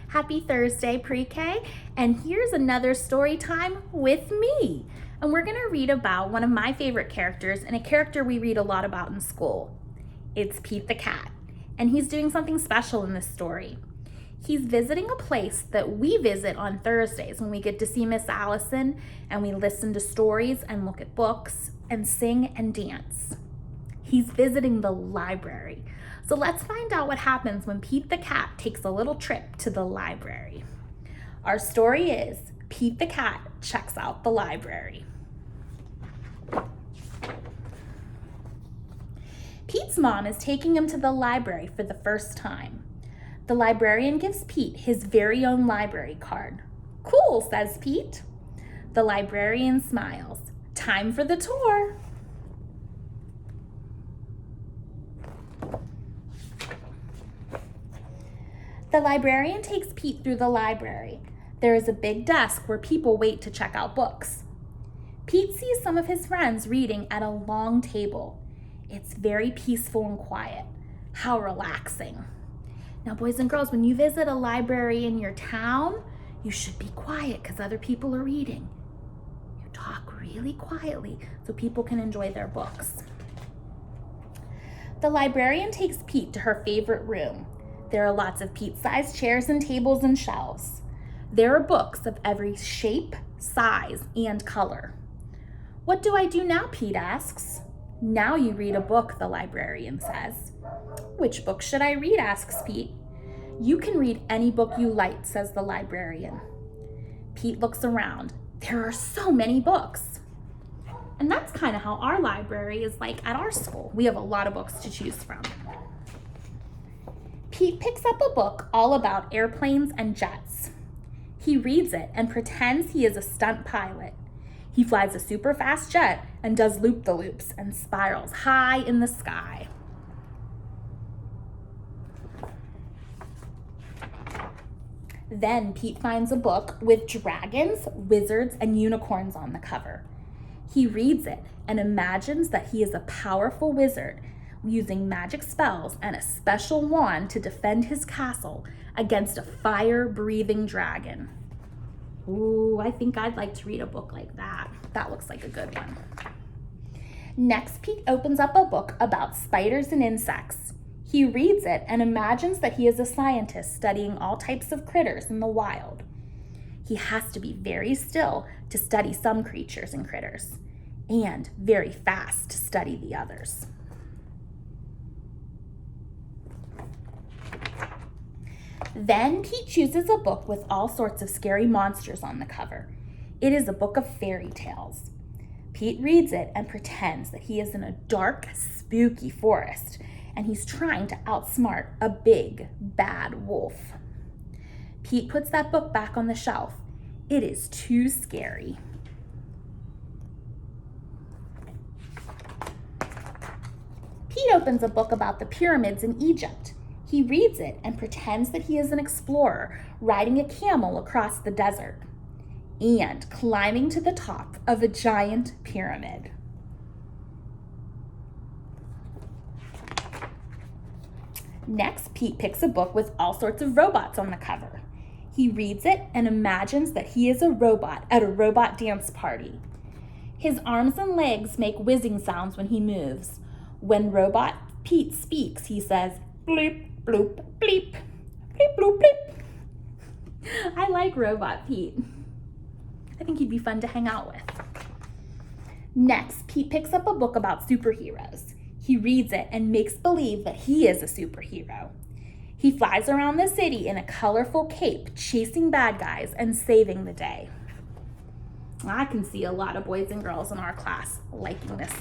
Happy Thursday, Pre-K, and here's another story time with me. And we're gonna read about one of my favorite characters and a character we read a lot about in school. It's Pete the cat, and he's doing something special in this story. He's visiting a place that we visit on Thursdays when we get to see Miss Allison and we listen to stories and look at books and sing and dance. He's visiting the library. So let's find out what happens when Pete the cat takes a little trip to the library. Our story is Pete the cat checks out the library. Pete's mom is taking him to the library for the first time. The librarian gives Pete his very own library card. "Cool," says Pete. The librarian smiles. "Time for the tour." The librarian takes Pete through the library. There is a big desk where people wait to check out books. Pete sees some of his friends reading at a long table. It's very peaceful and quiet. How relaxing. Now, boys and girls, when you visit a library in your town, you should be quiet because other people are reading. You talk really quietly so people can enjoy their books. The librarian takes Pete to her favorite room. There are lots of Pete-sized chairs and tables and shelves. There are books of every shape, size, and color. "What do I do now?" Pete asks. "Now you read a book," the librarian says. "Which book should I read?" asks Pete. "You can read any book you like," says the librarian. Pete looks around. There are so many books. And that's kind of how our library is like at our school. We have a lot of books to choose from. Pete picks up a book all about airplanes and jets. He reads it and pretends he is a stunt pilot. He flies a super fast jet and does loop-the-loops and spirals high in the sky. Then Pete finds a book with dragons, wizards, and unicorns on the cover. He reads it and imagines that he is a powerful wizard using magic spells and a special wand to defend his castle against a fire-breathing dragon. Ooh, I think I'd like to read a book like that. That looks like a good one. Next, Pete opens up a book about spiders and insects. He reads it and imagines that he is a scientist studying all types of critters in the wild. He has to be very still to study some creatures and critters, and very fast to study the others. Then Pete chooses a book with all sorts of scary monsters on the cover. It is a book of fairy tales. Pete reads it and pretends that he is in a dark, spooky forest, and he's trying to outsmart a big, bad wolf. Pete puts that book back on the shelf. It is too scary. Pete opens a book about the pyramids in Egypt. He reads it and pretends that he is an explorer riding a camel across the desert and climbing to the top of a giant pyramid. Next, Pete picks a book with all sorts of robots on the cover. He reads it and imagines that he is a robot at a robot dance party. His arms and legs make whizzing sounds when he moves. When robot Pete speaks, he says, "Bleep, bloop, bleep, bleep, bloop, bleep." I like Robot Pete. I think he'd be fun to hang out with. Next, Pete picks up a book about superheroes. He reads it and makes believe that he is a superhero. He flies around the city in a colorful cape, chasing bad guys and saving the day. I can see a lot of boys and girls in our class liking this.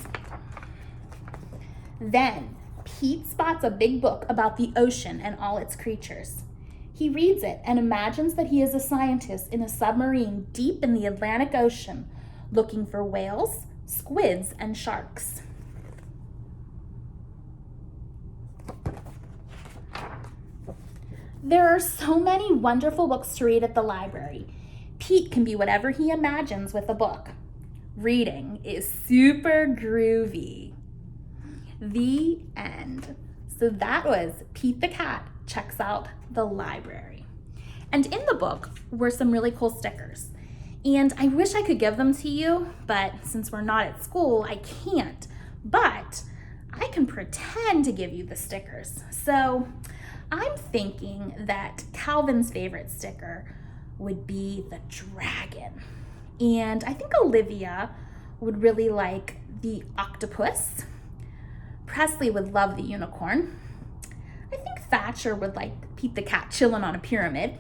Then, Pete spots a big book about the ocean and all its creatures. He reads it and imagines that he is a scientist in a submarine deep in the Atlantic Ocean, looking for whales, squids, and sharks. There are so many wonderful books to read at the library. Pete can be whatever he imagines with a book. Reading is super groovy. The end. So that was Pete the cat checks out the library. And in the book were some really cool stickers. And I wish I could give them to you, but since we're not at school, I can't. But I can pretend to give you the stickers. So I'm thinking that Calvin's favorite sticker would be the dragon. And I think Olivia would really like the octopus. Presley would love the unicorn. I think Thatcher would like Pete the cat chilling on a pyramid.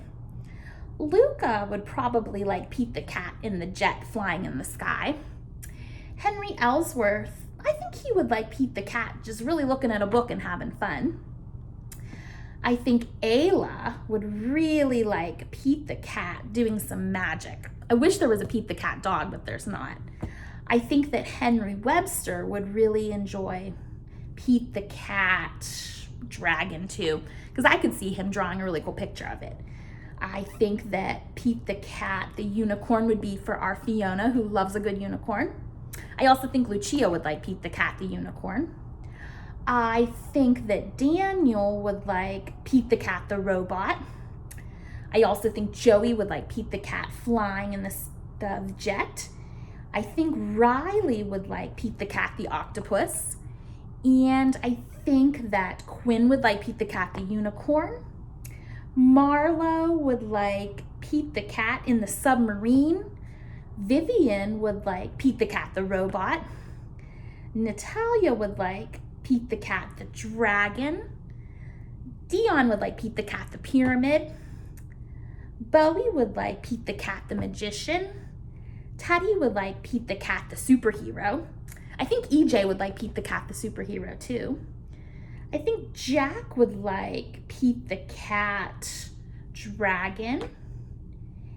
Luca would probably like Pete the cat in the jet flying in the sky. Henry Ellsworth, I think he would like Pete the cat just really looking at a book and having fun. I think Ayla would really like Pete the cat doing some magic. I wish there was a Pete the cat dog, but there's not. I think that Henry Webster would really enjoy Pete the cat dragon too, because I could see him drawing a really cool picture of it. I think that Pete the cat, the unicorn, would be for our Fiona, who loves a good unicorn. I also think Lucia would like Pete the cat, the unicorn. I think that Daniel would like Pete the cat, the robot. I also think Joey would like Pete the cat flying in the jet. I think Riley would like Pete the cat, the octopus. And I think that Quinn would like Pete the cat, the unicorn. Marlo would like Pete the cat in the submarine. Vivian would like Pete the cat, the robot. Natalia would like Pete the cat, the dragon. Dion would like Pete the cat, the pyramid. Bowie would like Pete the cat, the magician. Teddy would like Pete the cat, the superhero. I think EJ would like Pete the cat, the superhero too. I think Jack would like Pete the cat, dragon.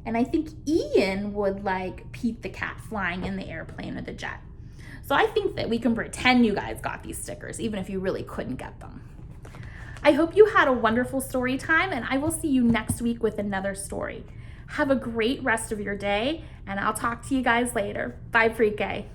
And I think Ian would like Pete the cat flying in the airplane or the jet. So I think that we can pretend you guys got these stickers, even if you really couldn't get them. I hope you had a wonderful story time, and I will see you next week with another story. Have a great rest of your day, and I'll talk to you guys later. Bye, Pre-K.